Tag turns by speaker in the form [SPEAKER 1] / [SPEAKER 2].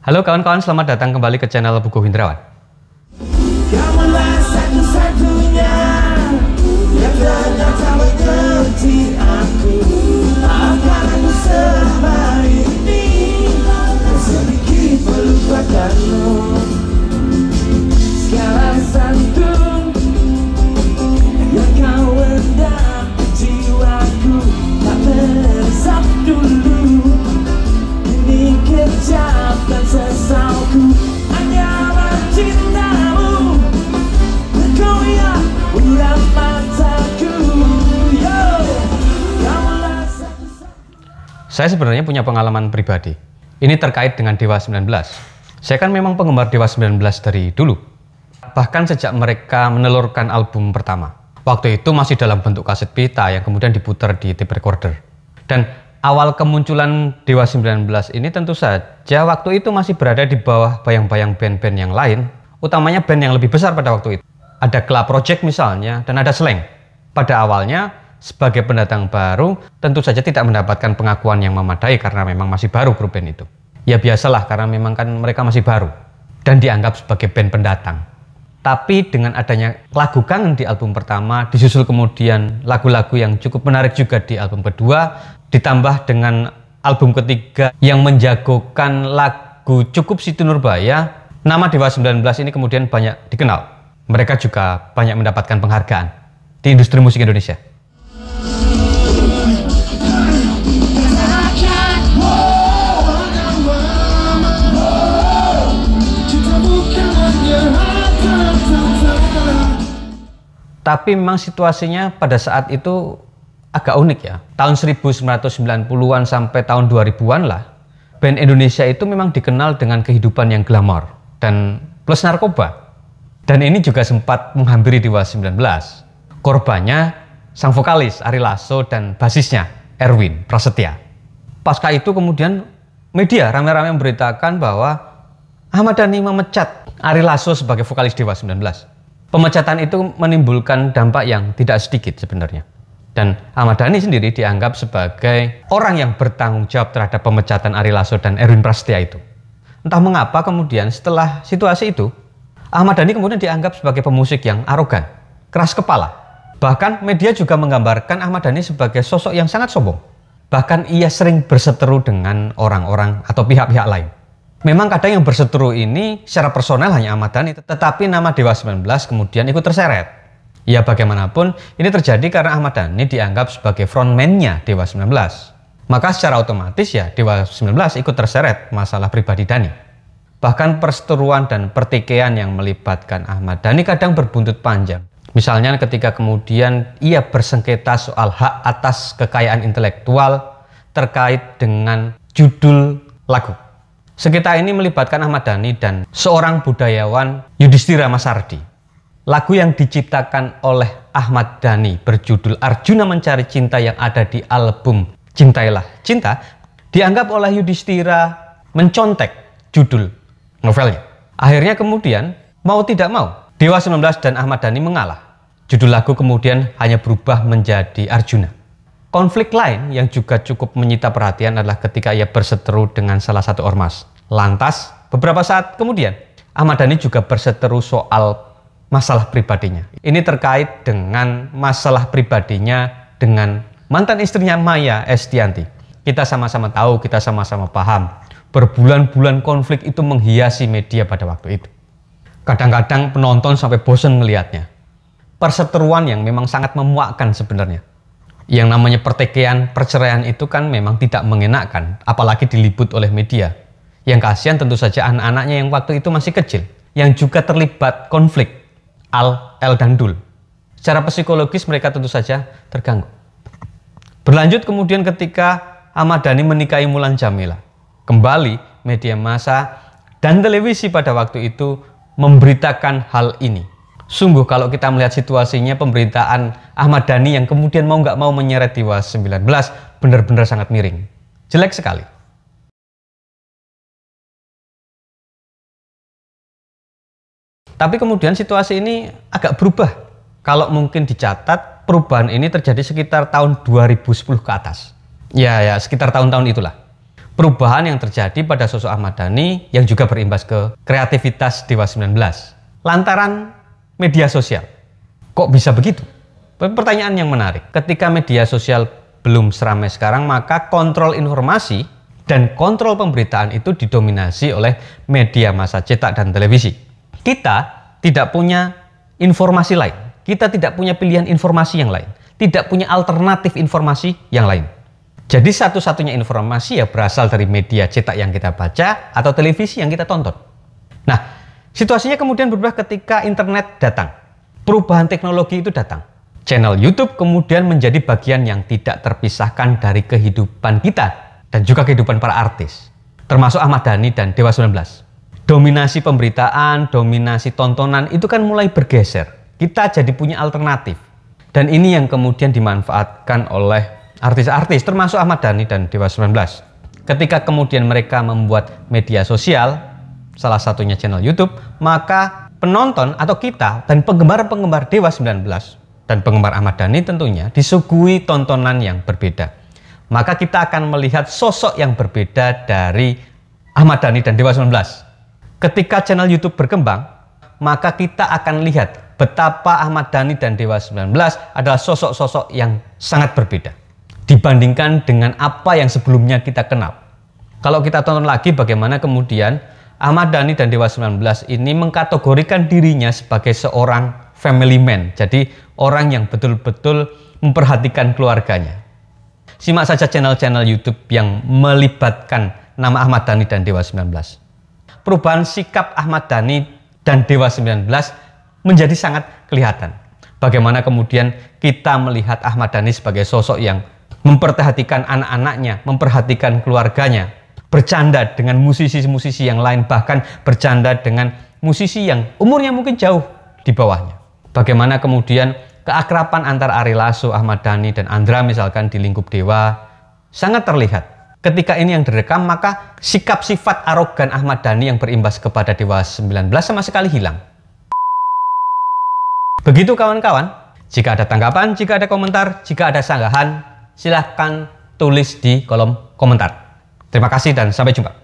[SPEAKER 1] Halo kawan-kawan, selamat datang kembali ke channel Pugu Hindrawan.
[SPEAKER 2] Kamulah satu-satunya yang ternyata mengerti aku. Maafkan aku selama ini sedikit melupakanmu. Sekarang santun yang kau rendam jiwaku tak meresap dulu. Ini kejam dan sesalku hanyalah cintamu. Engkau yang buram mataku. Yo, kaulah satu-satunya.
[SPEAKER 1] Saya sebenarnya punya pengalaman pribadi. Ini terkait dengan Dewa 19. Saya kan memang penggemar Dewa 19 dari dulu. Bahkan sejak mereka menelurkan album pertama. Waktu itu masih dalam bentuk kaset pita yang kemudian diputar di tape recorder. Dan awal kemunculan Dewa 19 ini tentu saja waktu itu masih berada di bawah bayang-bayang band-band yang lain, utamanya band yang lebih besar pada waktu itu. Ada Club Project misalnya, dan ada Slank. Pada awalnya, sebagai pendatang baru, tentu saja tidak mendapatkan pengakuan yang memadai karena memang masih baru grup band itu. Ya biasalah, karena memang kan mereka masih baru, dan dianggap sebagai band pendatang. Tapi dengan adanya lagu Kangen di album pertama, disusul kemudian lagu-lagu yang cukup menarik juga di album kedua, ditambah dengan album ketiga yang menjagokan lagu Cukup Siti Nurbaya, nama Dewa 19 ini kemudian banyak dikenal. Mereka juga banyak mendapatkan penghargaan di industri musik Indonesia. Tapi memang situasinya pada saat itu agak unik ya. Tahun 1990-an sampai tahun 2000-an lah, band Indonesia itu memang dikenal dengan kehidupan yang glamor dan plus narkoba. Dan ini juga sempat menghampiri Dewa 19. Korbannya sang vokalis Ari Lasso dan basisnya Erwin Prasetya. Pasca itu kemudian media rame-rame memberitakan bahwa Ahmad Dhani memecat Ari Lasso sebagai vokalis Dewa 19. Pemecatan itu menimbulkan dampak yang tidak sedikit sebenarnya. Dan Ahmad Dhani sendiri dianggap sebagai orang yang bertanggung jawab terhadap pemecatan Ari Lasso dan Erwin Prasetya itu. Entah mengapa kemudian setelah situasi itu, Ahmad Dhani kemudian dianggap sebagai pemusik yang arogan, keras kepala. Bahkan media juga menggambarkan Ahmad Dhani sebagai sosok yang sangat sombong. Bahkan ia sering berseteru dengan orang-orang atau pihak-pihak lain. Memang kadang yang berseteru ini secara personal hanya Ahmad Dhani, tetapi nama Dewa 19 kemudian ikut terseret. Ya bagaimanapun, ini terjadi karena Ahmad Dhani dianggap sebagai frontman-nya Dewa 19. Maka secara otomatis ya Dewa 19 ikut terseret masalah pribadi Dhani. Bahkan perseteruan dan pertikaian yang melibatkan Ahmad Dhani kadang berbuntut panjang. Misalnya ketika kemudian ia bersengketa soal hak atas kekayaan intelektual terkait dengan judul lagu. Sengketa ini melibatkan Ahmad Dhani dan seorang budayawan Yudhistira Masardi. Lagu yang diciptakan oleh Ahmad Dhani berjudul Arjuna Mencari Cinta yang ada di album Cintailah Cinta dianggap oleh Yudhistira mencontek judul novelnya. Akhirnya kemudian mau tidak mau Dewa 19 dan Ahmad Dhani mengalah. Judul lagu kemudian hanya berubah menjadi Arjuna. Konflik lain yang juga cukup menyita perhatian adalah ketika ia berseteru dengan salah satu ormas. Lantas, beberapa saat kemudian, Ahmad Dhani juga berseteru soal masalah pribadinya. Ini terkait dengan masalah pribadinya dengan mantan istrinya Maya Estianty. Kita sama-sama tahu, kita sama-sama paham. Berbulan-bulan konflik itu menghiasi media pada waktu itu. Kadang-kadang penonton sampai bosan melihatnya. Perseteruan yang memang sangat memuakkan sebenarnya. Yang namanya pertikaian, perceraian itu kan memang tidak mengenakkan, apalagi diliput oleh media. Yang kasihan tentu saja anak-anaknya yang waktu itu masih kecil, yang juga terlibat konflik Al, El, dan Dul. Secara psikologis mereka tentu saja terganggu. Berlanjut kemudian ketika Ahmad Dhani menikahi Mulan Jameela. Kembali media massa dan televisi pada waktu itu memberitakan hal ini. Sungguh kalau kita melihat situasinya, pemberitaan Ahmad Dhani yang kemudian mau nggak mau menyeret Dewa 19 benar-benar sangat miring. Jelek sekali. Tapi kemudian situasi ini agak berubah. Kalau mungkin dicatat, perubahan ini terjadi sekitar tahun 2010 ke atas. Ya sekitar tahun-tahun itulah. perubahan yang terjadi pada sosok Ahmad Dhani yang juga berimbas ke kreativitas Dewa 19 lantaran media sosial. Kok bisa begitu? Pertanyaan yang menarik. Ketika media sosial belum seramai sekarang, maka kontrol informasi dan kontrol pemberitaan itu didominasi oleh media massa cetak dan televisi. Kita tidak punya informasi lain. Kita tidak punya pilihan informasi yang lain. Tidak punya alternatif informasi yang lain. Jadi satu-satunya informasi ya berasal dari media cetak yang kita baca atau televisi yang kita tonton. Nah, situasinya kemudian berubah ketika internet datang. Perubahan teknologi itu datang. Channel YouTube kemudian menjadi bagian yang tidak terpisahkan dari kehidupan kita dan juga kehidupan para artis, termasuk Ahmad Dhani dan Dewa 19. Dominasi pemberitaan, dominasi tontonan itu kan mulai bergeser. Kita jadi punya alternatif. Dan ini yang kemudian dimanfaatkan oleh artis-artis, termasuk Ahmad Dhani dan Dewa 19. Ketika kemudian mereka membuat media sosial, salah satunya channel YouTube, maka penonton atau kita dan penggemar-penggemar Dewa 19 dan penggemar Ahmad Dhani tentunya disuguhi tontonan yang berbeda. Maka kita akan melihat sosok yang berbeda dari Ahmad Dhani dan Dewa 19. Ketika channel YouTube berkembang, maka kita akan lihat betapa Ahmad Dhani dan Dewa 19 adalah sosok-sosok yang sangat berbeda dibandingkan dengan apa yang sebelumnya kita kenal. Kalau kita tonton lagi bagaimana kemudian Ahmad Dhani dan Dewa 19 ini mengkategorikan dirinya sebagai seorang family man. Jadi orang yang betul-betul memperhatikan keluarganya. Simak saja channel-channel YouTube yang melibatkan nama Ahmad Dhani dan Dewa 19. Perubahan sikap Ahmad Dhani dan Dewa 19 menjadi sangat kelihatan. Bagaimana kemudian kita melihat Ahmad Dhani sebagai sosok yang memperhatikan anak-anaknya, memperhatikan keluarganya, bercanda dengan musisi-musisi yang lain, bahkan bercanda dengan musisi yang umurnya mungkin jauh di bawahnya. Bagaimana kemudian keakraban antara Ari Lasso, Ahmad Dhani, dan Andra misalkan di lingkup Dewa sangat terlihat. Ketika ini yang direkam, maka sikap sifat arogan Ahmad Dhani yang berimbas kepada Dewa 19 sama sekali hilang. Begitu kawan-kawan, jika ada tanggapan, jika ada komentar, jika ada sanggahan, silahkan tulis di kolom komentar. Terima kasih dan sampai jumpa.